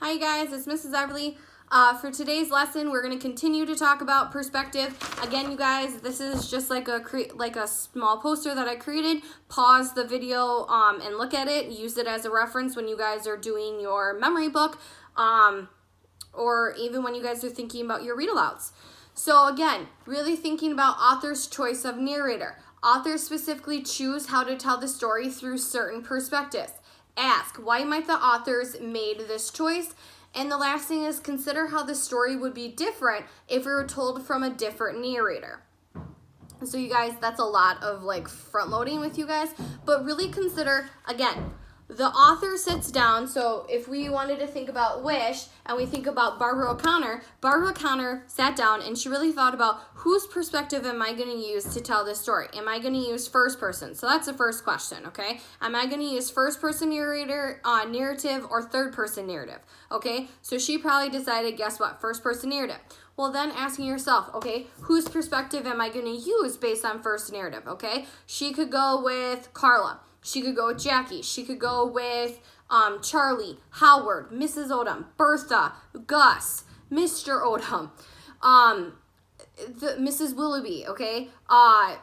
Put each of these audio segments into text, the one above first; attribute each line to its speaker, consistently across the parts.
Speaker 1: Hi guys, it's Mrs. Everly. For today's lesson, we're going to continue to talk about perspective. Again, you guys, this is just like a small poster that I created. Pause the video and look at it. Use it as a reference when you guys are doing your memory book or even when you guys are thinking about your read-alouds. So again, really thinking about author's choice of narrator. Authors specifically choose how to tell the story through certain perspectives. Ask, why might the authors made this choice? And the last thing is consider how the story would be different if it were told from a different narrator. So you guys, that's a lot of like front loading with you guys, but really consider, again, the author sits down. So if we wanted to think about Wish and we think about Barbara O'Connor sat down and she really thought about whose perspective am I going to use to tell this story? Am I going to use first person? So that's the first question, okay? Am I going to use first person narrator, narrative or third person narrative? Okay, so she probably decided, guess what? First person narrative. Well, then asking yourself, okay, whose perspective am I going to use based on first narrative, okay? She could go with Carla. She could go with Jackie. She could go with Charlie, Howard, Mrs. Odom, Bertha, Gus, Mr. Odom, Mrs. Willoughby, okay? Audrey.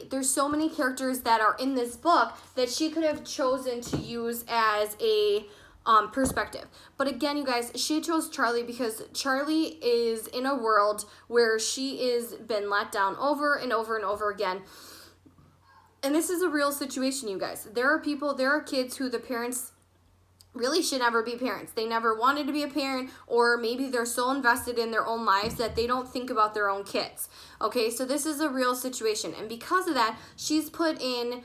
Speaker 1: There's so many characters that are in this book that she could have chosen to use as a perspective. But again, you guys, she chose Charlie because Charlie is in a world where she is been let down over and over and over again. And this is a real situation, you guys. There are kids who the parents really should never be parents. They never wanted to be a parent, or maybe they're so invested in their own lives that they don't think about their own kids. Okay, so this is a real situation. And because of that, she's put in,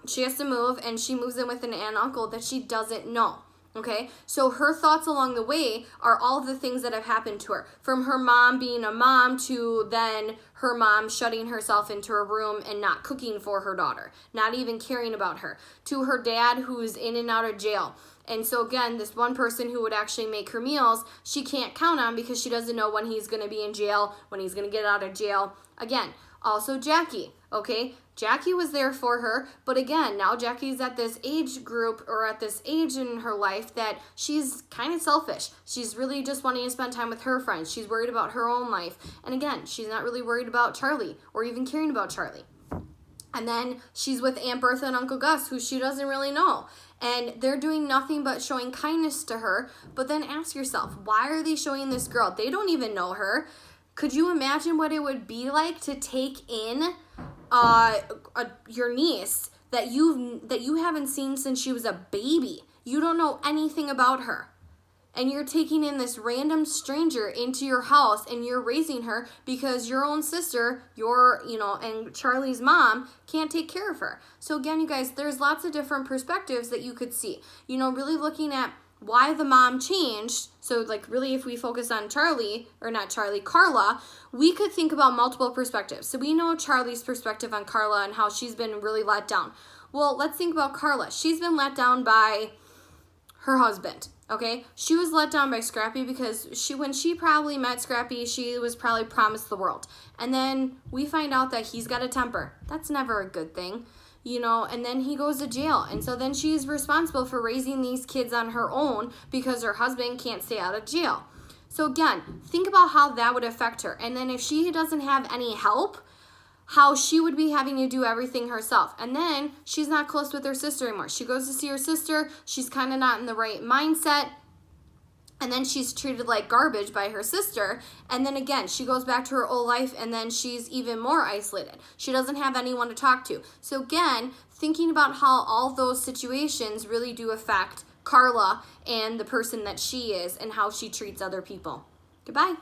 Speaker 1: she has to move, and she moves in with an aunt and uncle that she doesn't know. Okay, so her thoughts along the way are all of the things that have happened to her. From her mom being a mom to then her mom shutting herself into her room and not cooking for her daughter, not even caring about her, to her dad who's in and out of jail. And so again, this one person who would actually make her meals, she can't count on because she doesn't know when he's going to be in jail, when he's going to get out of jail. Again, also Jackie, okay? Jackie was there for her, but again, now Jackie's at this age group or at this age in her life that she's kind of selfish. She's really just wanting to spend time with her friends. She's worried about her own life. And again, she's not really worried about Charlie or even caring about Charlie. And then she's with Aunt Bertha and Uncle Gus, who she doesn't really know. And they're doing nothing but showing kindness to her. But then ask yourself, why are they showing this girl? They don't even know her. Could you imagine what it would be like to take in your niece that you haven't seen since she was a baby? You don't know anything about her. And you're taking in this random stranger into your house and you're raising her because your own sister, and Charlie's mom can't take care of her. So again, you guys, there's lots of different perspectives that you could see. Really looking at why the mom changed. So like really if we focus on Carla, we could think about multiple perspectives. So we know Charlie's perspective on Carla and how she's been really let down. Well, let's think about Carla. She's been let down by her husband. Okay, she was let down by Scrappy because when she probably met Scrappy, she was probably promised the world. And then we find out that he's got a temper. That's never a good thing, and then he goes to jail. And so then she's responsible for raising these kids on her own because her husband can't stay out of jail. So again, think about how that would affect her. And then if she doesn't have any help, how she would be having to do everything herself. And then she's not close with her sister anymore. She goes to see her sister. She's kind of not in the right mindset. And then she's treated like garbage by her sister. And then again, she goes back to her old life and then she's even more isolated. She doesn't have anyone to talk to. So again, thinking about how all those situations really do affect Carla and the person that she is and how she treats other people. Goodbye.